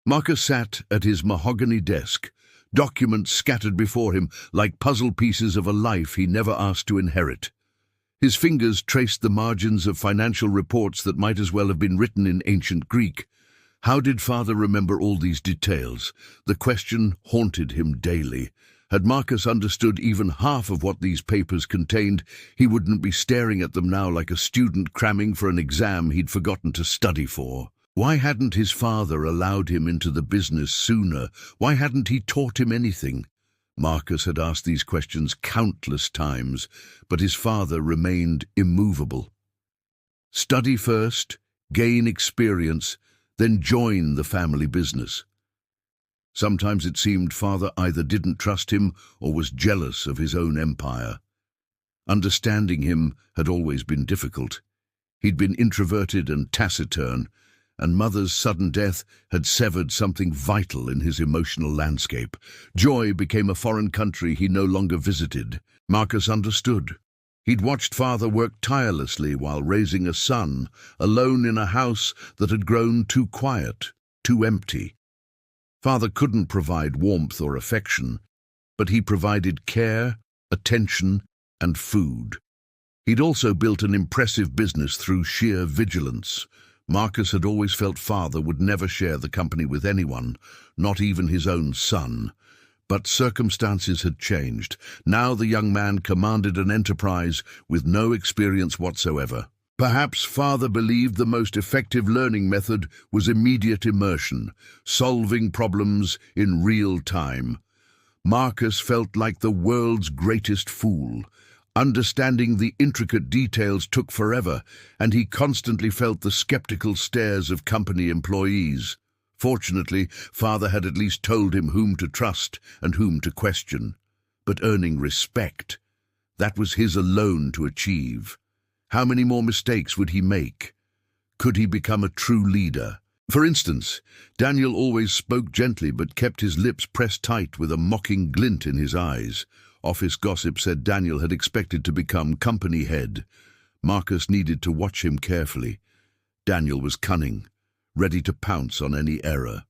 Marcus sat at his mahogany desk, documents scattered before him like puzzle pieces of a life he never asked to inherit. His fingers traced the margins of financial reports that might as well have been written in ancient Greek. How did father remember all these details? The question haunted him daily. Had Marcus understood even half of what these papers contained, he wouldn't be staring at them now like a student cramming for an exam he'd forgotten to study for. Why hadn't his father allowed him into the business sooner? Why hadn't he taught him anything? Marcus had asked these questions countless times, but his father remained immovable. Study first, gain experience, then join the family business. Sometimes it seemed father either didn't trust him or was jealous of his own empire. Understanding him had always been difficult. He'd been introverted and taciturn, and mother's sudden death had severed something vital in his emotional landscape. Joy became a foreign country he no longer visited. Marcus understood. He'd watched father work tirelessly while raising a son, alone in a house that had grown too quiet, too empty. Father couldn't provide warmth or affection, but he provided care, attention, and food. He'd also built an impressive business through sheer vigilance. Marcus had always felt father would never share the company with anyone, not even his own son. But circumstances had changed. Now the young man commanded an enterprise with no experience whatsoever. Perhaps father believed the most effective learning method was immediate immersion, solving problems in real time. Marcus felt like the world's greatest fool. Understanding the intricate details took forever, and he constantly felt the skeptical stares of company employees. Fortunately, father had at least told him whom to trust and whom to question. But earning respect, that was his alone to achieve. How many more mistakes would he make? Could he become a true leader? For instance, Daniel always spoke gently but kept his lips pressed tight with a mocking glint in his eyes. Office gossip said Daniel had expected to become company head. Marcus needed to watch him carefully. Daniel was cunning, ready to pounce on any error.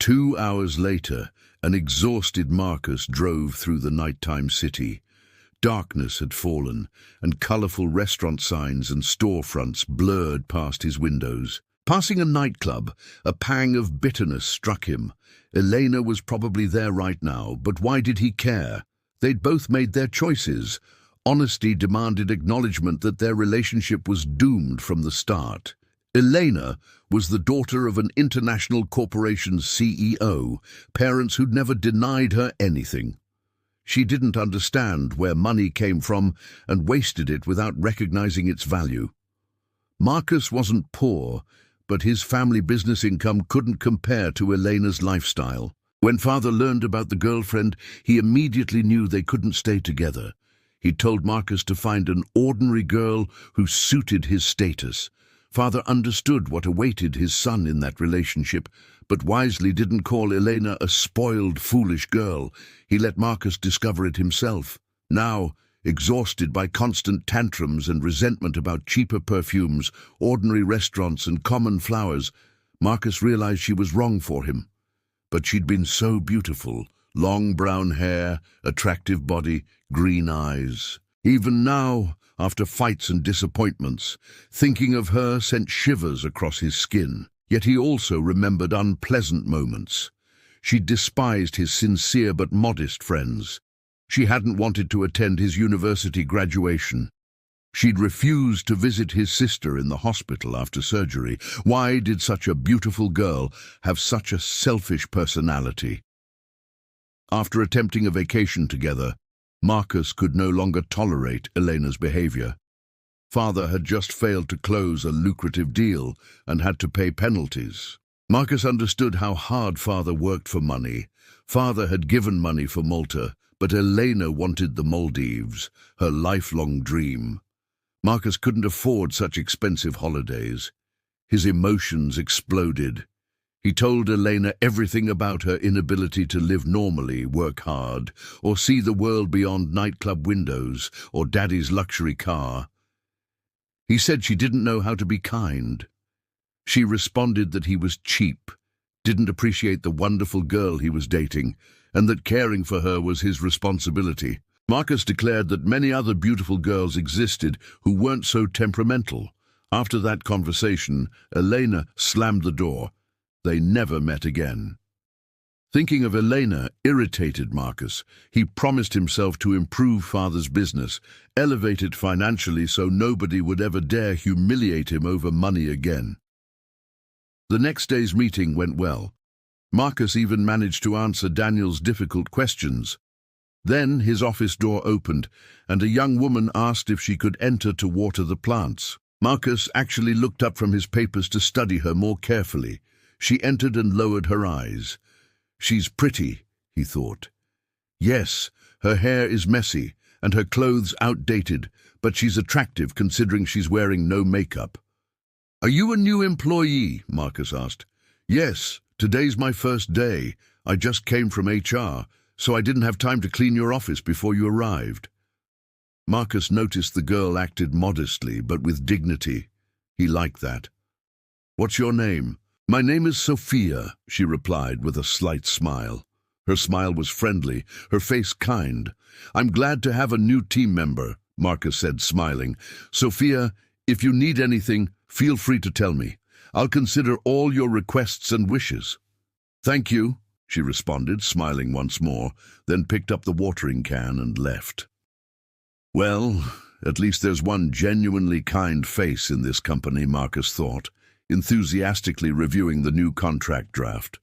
2 hours later, an exhausted Marcus drove through the nighttime city. Darkness had fallen, and colourful restaurant signs and storefronts blurred past his windows. Passing a nightclub, a pang of bitterness struck him. Elena was probably there right now, but why did he care? They'd both made their choices. Honesty demanded acknowledgement that their relationship was doomed from the start. Elena was the daughter of an international corporation's CEO, parents who'd never denied her anything. She didn't understand where money came from and wasted it without recognizing its value. Marcus wasn't poor, but his family business income couldn't compare to Elena's lifestyle. When father learned about the girlfriend, he immediately knew they couldn't stay together. He told Marcus to find an ordinary girl who suited his status. Father understood what awaited his son in that relationship, but wisely didn't call Elena a spoiled, foolish girl. He let Marcus discover it himself. Now, exhausted by constant tantrums and resentment about cheaper perfumes, ordinary restaurants and common flowers, Marcus realized she was wrong for him. But she'd been so beautiful, long brown hair, attractive body, green eyes. Even now, after fights and disappointments, thinking of her sent shivers across his skin. Yet he also remembered unpleasant moments. She despised his sincere but modest friends. She hadn't wanted to attend his university graduation. She'd refused to visit his sister in the hospital after surgery. Why did such a beautiful girl have such a selfish personality? After attempting a vacation together, Marcus could no longer tolerate Elena's behavior. Father had just failed to close a lucrative deal and had to pay penalties. Marcus understood how hard father worked for money. Father had given money for Malta, but Elena wanted the Maldives, her lifelong dream. Marcus couldn't afford such expensive holidays. His emotions exploded. He told Elena everything about her inability to live normally, work hard, or see the world beyond nightclub windows or daddy's luxury car. He said she didn't know how to be kind. She responded that he was cheap, didn't appreciate the wonderful girl he was dating, and that caring for her was his responsibility. Marcus declared that many other beautiful girls existed who weren't so temperamental. After that conversation, Elena slammed the door. They never met again. Thinking of Elena irritated Marcus. He promised himself to improve father's business, elevate it financially so nobody would ever dare humiliate him over money again. The next day's meeting went well. Marcus even managed to answer Daniel's difficult questions. Then his office door opened, and a young woman asked if she could enter to water the plants. Marcus actually looked up from his papers to study her more carefully. She entered and lowered her eyes. "She's pretty," he thought. "Yes, her hair is messy and her clothes outdated, but she's attractive considering she's wearing no makeup." "Are you a new employee?" Marcus asked. "Yes, today's my first day. I just came from HR, so I didn't have time to clean your office before you arrived." Marcus noticed the girl acted modestly but with dignity. He liked that. "What's your name?" "My name is Sofia," she replied with a slight smile. Her smile was friendly, her face kind. "I'm glad to have a new team member," Marcus said, smiling. "Sofia, if you need anything, feel free to tell me. I'll consider all your requests and wishes." "Thank you," she responded, smiling once more, then picked up the watering can and left. Well, at least there's one genuinely kind face in this company, Marcus thought, enthusiastically reviewing the new contract draft.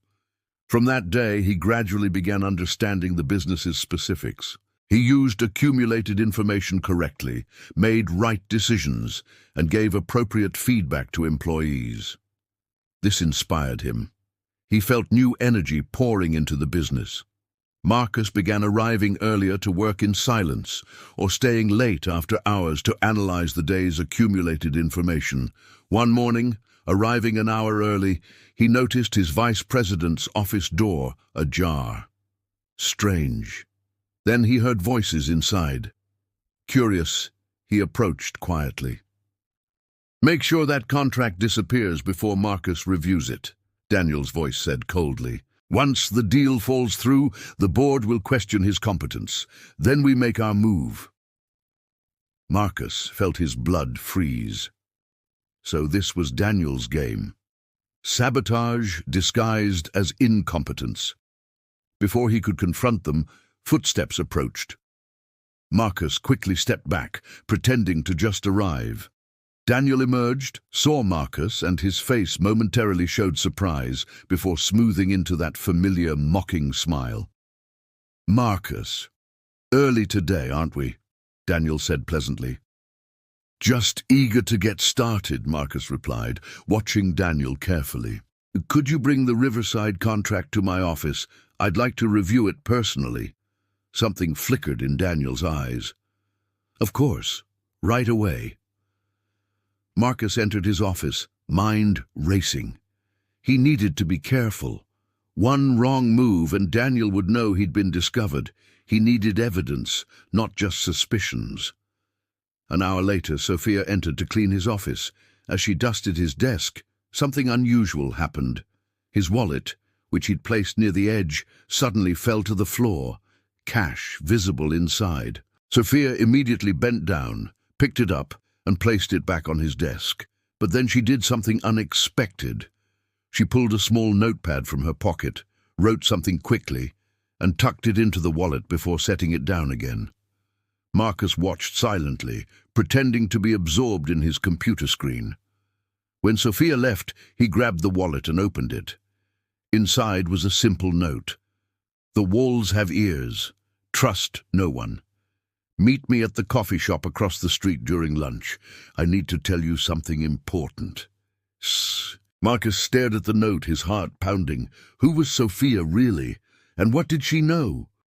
From that day, he gradually began understanding the business's specifics. He used accumulated information correctly, made right decisions, and gave appropriate feedback to employees. This inspired him. He felt new energy pouring into the business. Marcus began arriving earlier to work in silence, or staying late after hours to analyze the day's accumulated information. One morning, arriving an hour early, he noticed his vice president's office door ajar. Strange. Then he heard voices inside. Curious, he approached quietly. "Make sure that contract disappears before Marcus reviews it," Daniel's voice said coldly. "Once the deal falls through, the board will question his competence. Then we make our move." Marcus felt his blood freeze. So this was Daniel's game. Sabotage disguised as incompetence. Before he could confront them, footsteps approached. Marcus quickly stepped back, pretending to just arrive. Daniel emerged, saw Marcus, and his face momentarily showed surprise before smoothing into that familiar, mocking smile. "Marcus, early today, aren't we?" Daniel said pleasantly. "Just eager to get started," Marcus replied, watching Daniel carefully. "Could you bring the Riverside contract to my office? I'd like to review it personally." Something flickered in Daniel's eyes. "Of course, right away." Marcus entered his office, mind racing. He needed to be careful. One wrong move and Daniel would know he'd been discovered. He needed evidence, not just suspicions. An hour later, Sofia entered to clean his office. As she dusted his desk, something unusual happened. His wallet, which he'd placed near the edge, suddenly fell to the floor, cash visible inside. Sofia immediately bent down, picked it up, and placed it back on his desk. But then she did something unexpected. She pulled a small notepad from her pocket, wrote something quickly, and tucked it into the wallet before setting it down again. Marcus watched silently, pretending to be absorbed in his computer screen. When Sofia left, he grabbed the wallet and opened it. Inside was a simple note. "The walls have ears. Trust no one. Meet me at the coffee shop across the street during lunch. I need to tell you something important." Shh. Marcus stared at the note, his heart pounding. Who was Sofia really? And what did she know?